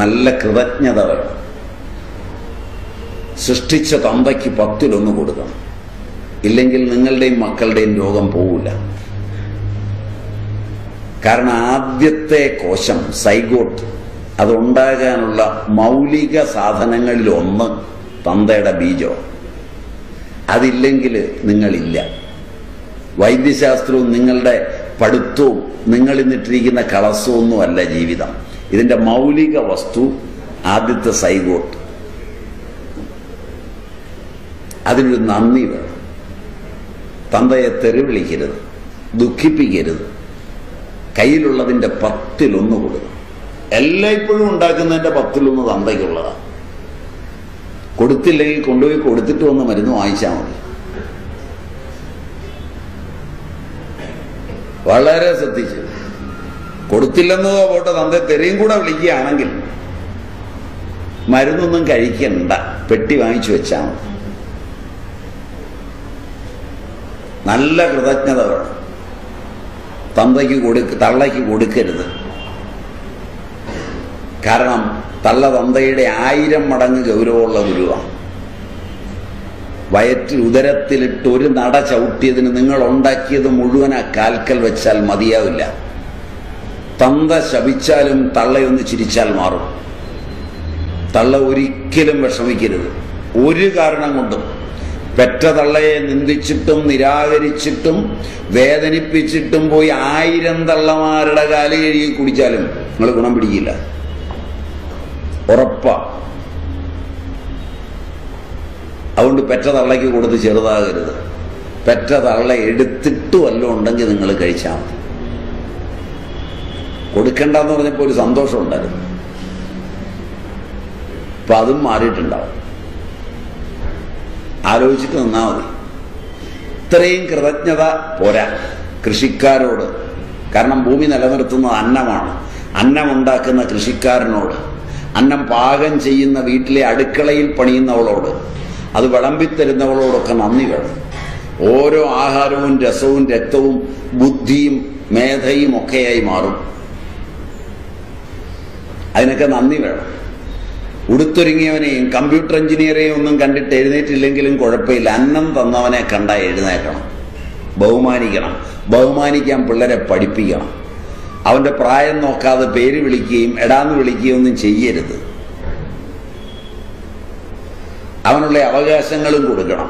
നല്ല കൃതജ്ഞത വേണം. സൃഷ്ടിച്ച തന്തയ്ക്ക് 10 കൊടുക്കണം. ഇല്ലെങ്കിൽ നിങ്ങളുടെയും മക്കളുടെയും രോഗം പോവില്ല. കാരണം ആദ്യത്തെ കോശം സൈഗോട്ട്, അതുണ്ടാകാനുള്ള മൗലിക സാധനങ്ങളിലൊന്ന് തന്തയുടെ ബീജം. അതില്ലെങ്കിൽ നിങ്ങളില്ല. വൈദ്യശാസ്ത്രവും നിങ്ങളുടെ പഠിത്തവും നിങ്ങൾ ഇന്നിട്ടിരിക്കുന്ന കളസവും അല്ല ജീവിതം. ഇതിന്റെ മൗലിക വസ്തു ആദ്യത്തെ സൈഗോട്ട്. അതിനൊരു നന്ദി വേണം. തന്തയെ തെറി വിളിക്കരുത്, ദുഃഖിപ്പിക്കരുത്. കയ്യിലുള്ളതിന്റെ 10 കൊടുക്കണം. എല്ലായ്പ്പോഴും ഉണ്ടാക്കുന്നതിന്റെ 10 തന്തയ്ക്കുള്ളതാണ്. കൊടുത്തില്ലെങ്കിൽ കൊണ്ടുപോയി കൊടുത്തിട്ട് വന്ന് മരുന്ന് വാങ്ങിച്ചാൽ മതി. വളരെ ശ്രദ്ധിച്ച്. കൊടുത്തില്ലെന്നതോ പോട്ടെ, തന്തയെ തെറിയും കൂടെ വിളിക്കുകയാണെങ്കിൽ മരുന്നൊന്നും കഴിക്കണ്ട, പെട്ടി വാങ്ങിച്ചു വെച്ചാൽ മതി. നല്ല കൃതജ്ഞത വേണം. തള്ളയ്ക്ക് കൊടുക്കരുത്. കാരണം തള്ള തന്തയുടെ 1000 മടങ്ങ് ഗൗരവമുള്ള ഗുരുവാണ്. വയറ്റിൽ ഉദരത്തിലിട്ട് ഒരു നട ചവിട്ടിയതിന് നിങ്ങൾ ഉണ്ടാക്കിയത് മുഴുവൻ ആ കാൽക്കൽ വെച്ചാൽ മതിയാവില്ല. തന്ത ശപിച്ചാലും തള്ളയൊന്ന് ചിരിച്ചാൽ മാറും. തള്ള ഒരിക്കലും വിഷമിക്കരുത്. ഒരു കാരണം കൊണ്ടും. പെറ്റ തള്ളയെ നിന്ദിച്ചിട്ടും നിരാകരിച്ചിട്ടും വേദനിപ്പിച്ചിട്ടും പോയി 1000 തള്ളമാരുടെ കാല് കഴുകി കുടിച്ചാലും നിങ്ങൾ ഗുണം പിടിക്കില്ല. ഉറപ്പാ. അതുകൊണ്ട് പെറ്റ തള്ളയ്ക്ക് കൊടുത്ത് ചെറുതാകരുത്. പെറ്റ തള്ള എടുത്തിട്ട് വല്ലതും ഉണ്ടെങ്കിൽ നിങ്ങൾ കഴിച്ചാൽ മതി. കൊടുക്കണ്ടെന്ന് പറഞ്ഞപ്പോൾ ഒരു സന്തോഷം ഉണ്ടായിരുന്നു. അപ്പൊ അതും മാറിയിട്ടുണ്ടാവും. ആലോചിച്ചിട്ട് നിന്നാൽ മതി. ഇത്രയും കൃതജ്ഞത പോരാ കൃഷിക്കാരോട്. കാരണം ഭൂമി നിലനിർത്തുന്നത് അന്നമാണ്. അന്നമുണ്ടാക്കുന്ന കൃഷിക്കാരനോട്, അന്നം പാകം ചെയ്യുന്ന വീട്ടിലെ അടുക്കളയിൽ പണിയുന്നവളോട്, അത് വിളമ്പിത്തരുന്നവളോടൊക്കെ നന്ദി വേണം. ഓരോ ആഹാരവും രസവും രക്തവും ബുദ്ധിയും മേധയും ഒക്കെയായി മാറും. അതിനൊക്കെ നന്ദി വേണം. ഉടുത്തൊരുങ്ങിയവനെയും കമ്പ്യൂട്ടർ എഞ്ചിനീയറെയും ഒന്നും കണ്ടിട്ട് എഴുന്നേറ്റില്ലെങ്കിലും കുഴപ്പമില്ല. അന്നം തന്നവനെ കണ്ടാൽ എഴുന്നേക്കണം, ബഹുമാനിക്കണം. ബഹുമാനിക്കാൻ പിള്ളേരെ പഠിപ്പിക്കണം. അവന്റെ പ്രായം നോക്കാതെ പേര് വിളിക്കുകയും എടാന്ന് വിളിക്കുകയും ഒന്നും ചെയ്യരുത്. അവനുള്ള അവകാശങ്ങളും കൊടുക്കണം.